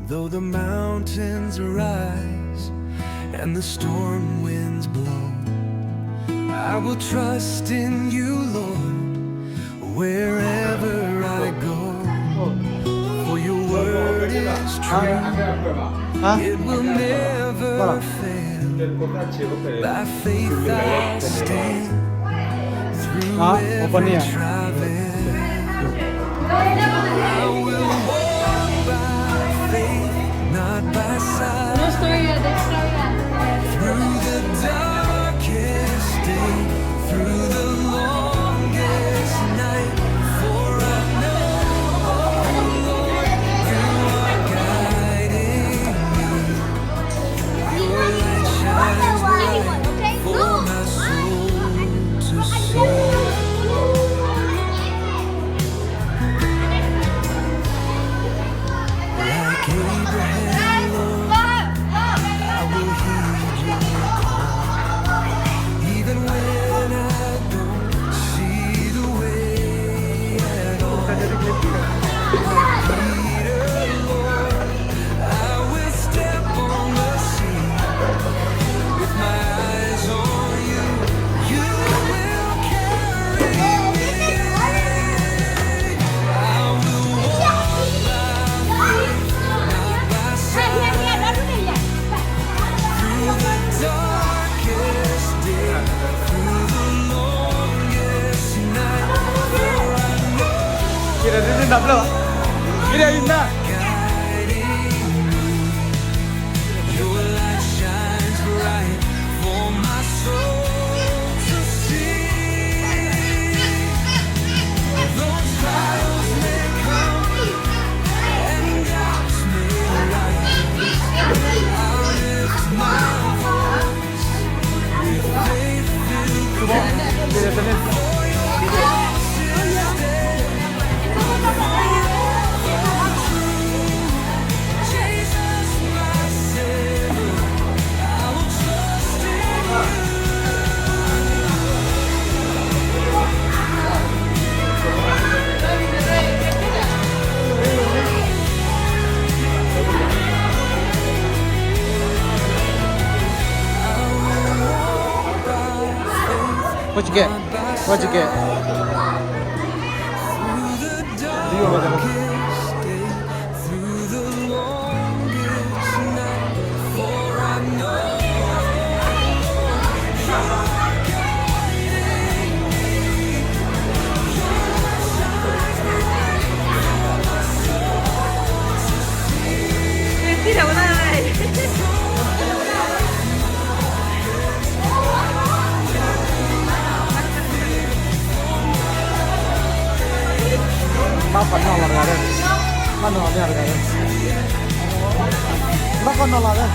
Though the mountains rise and the storm winds blow, I will trust in you, Lord, wherever I go. For your word is true, it will never fail. By faith I stand through every trial. I will walk by faith, not by sight. Through the darkest day, through the longest night, for I know, Lord, you are guiding me. Your light shines bright for my soul to see. Like Abraham, Lord, I will heed your call. Even when I don't see the way at all. Like Peter, Lord, I will step on the sea. With my eyes on you, you will carry me. I will walk by faith, not by sight. Through the darkest day, through the longest night, for I know Kira dia nak belum? Kira indah. guiding me. Your light shines bright for my soul to see. Though trials may come and doubts may rise, I'll lift my voice with faith-filled praise. Kira sini. For your grace is there, Jesus, my Savior. I will trust in you. What you get? What you get? Through the darkest day, through the longest night, for I know you're guiding me. Your light shines bright for my soul to see. Bác còn nào là đây? Bác nào là đây? Bác con nào là đây?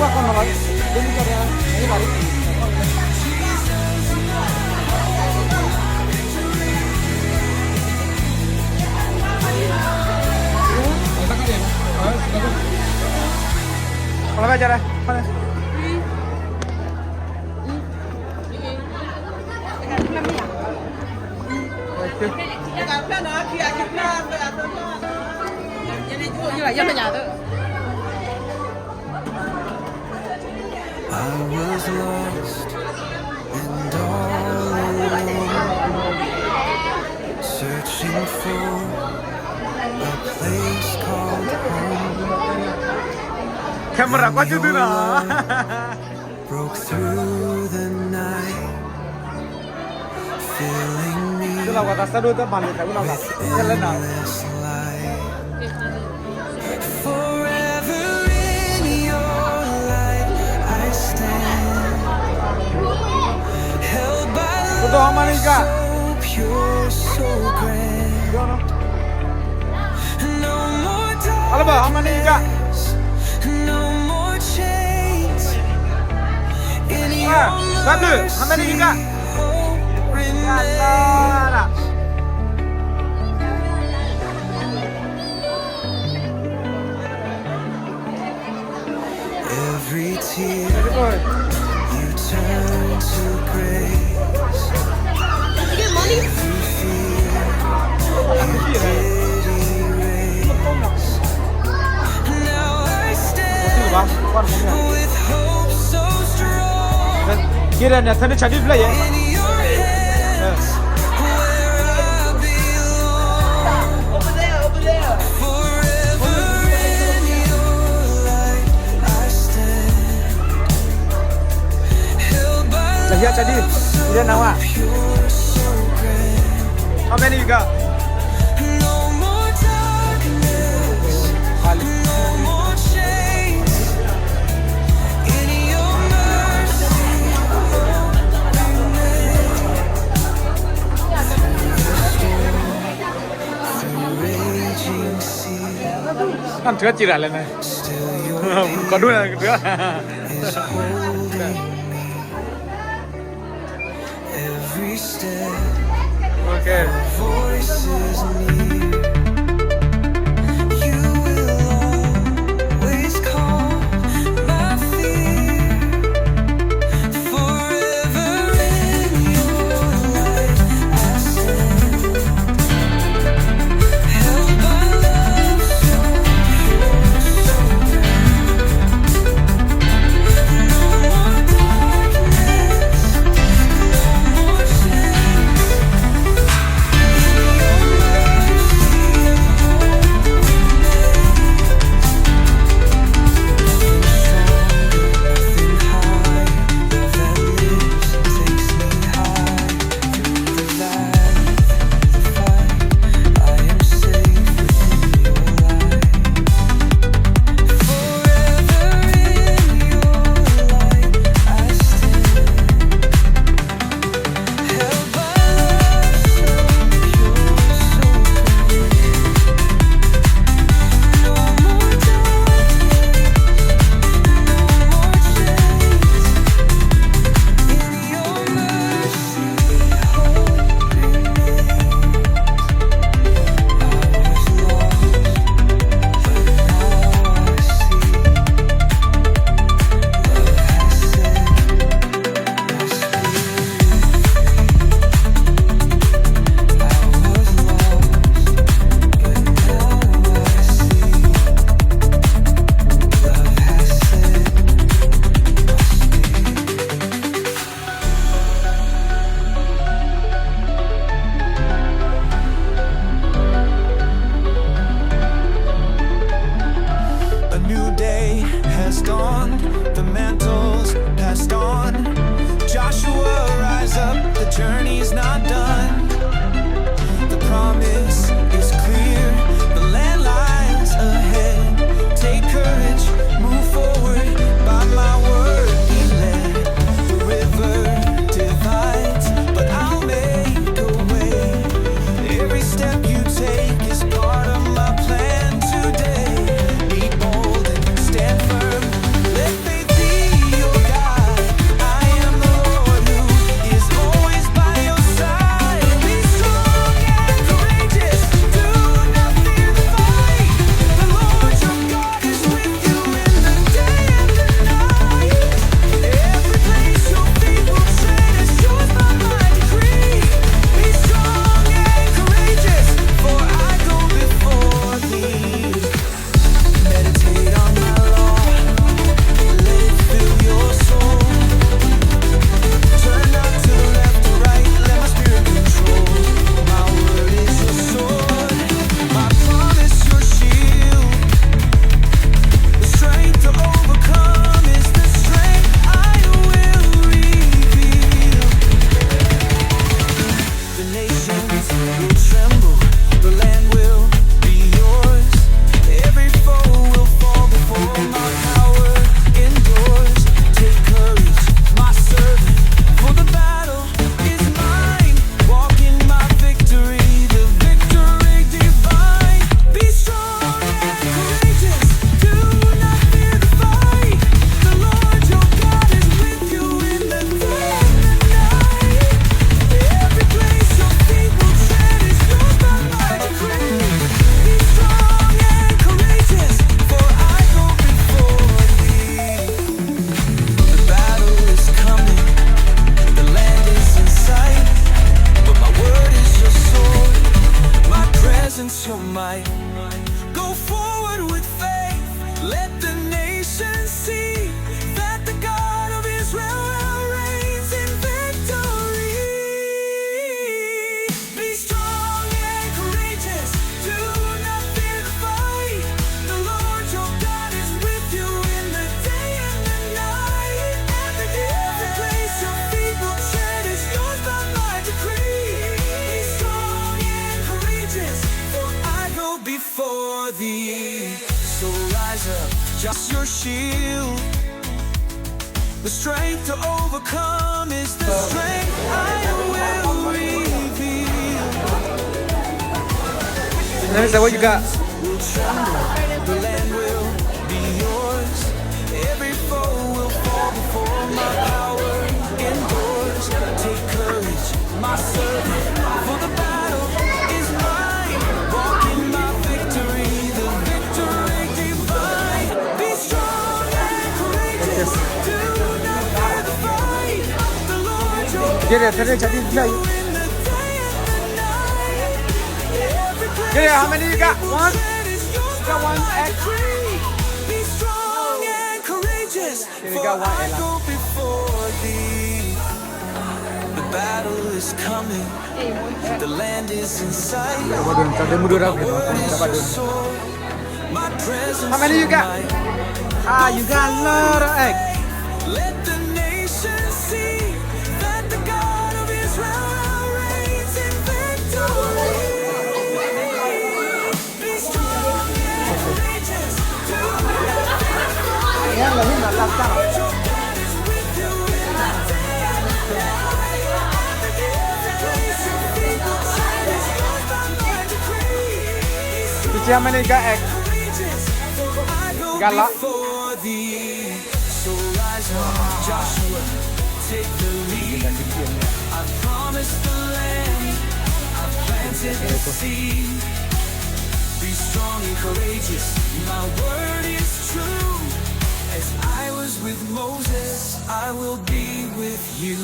Bác con nào là đây? Đứng cho đây. Đấy là đi. Con lấy về cho đây. Con đây. I was lost and all alone, searching for a place called home. Camera quá chứ nữa. Broke through the night, filling me Tức là người ta sẽ đưa tới bàn để cái nào là nhân lên nào. endless light. Forever in your light I stand, held by Cô to mà đi cả. so pure, so grand. No more Alo bảo mà đi cả. darkness, no more chains. In your Satu, sama ni juga. mercy, hope remains. Ala. Every tear Very good. you turn to grace. Did you get money? Every fear you did erase. Now I stand with hope so strong Kira ni thani chadi pula ye. in your hands where I belong. Over there. Forever in your light I stand, held by Lahia chadi. Kira nawa. pure so grand. How many you got? No more darkness, no more chains. In your mercy, hope remains. Through raging seas, Kan thưa chỉ ra lên này. still your Có đuôi là thưa. is holding me. Every step, Okay. voices near. You will always calm my fear. Forever in your light I stand, held by love so pure, so grand. No more darkness, no more chains. In your mercy, shield. The strength to overcome is the strength I will reveal. Let me say what you got. Will tremble, the land will be yours. Every foe will fall before my power endures. Take courage, my servant, for the battle is mine. Walk in my victory, the victory divine. Be strong and courageous, do not fear the fight. The Lord your Get it, get it, get it, get it. in the day and the night. Every place Get it, how many you got? One? got one egg. Be strong and courageous, we for got one I egg. go before thee. The battle is coming, the land is in sight. Dapat dun, tak ada mudah dah. Dapat dun. My presence How many you got? tonight. Ah, you got a lot of egg. Let the nations see that the God of Israel reigns in victory. Be strong and courageous, do not fear the fight. Ayan, lahi nak laptop. Your God is with you in the day and the night. Every place your feet will tread is yours by my decree. Be Cici, how many you got egg? courageous, for I go You got a lot? before thee. So rise up, Joshua, take the lead. I've promised the land, I've planted the seed. Be strong and courageous, my word is true. As I was with Moses, I will be with you.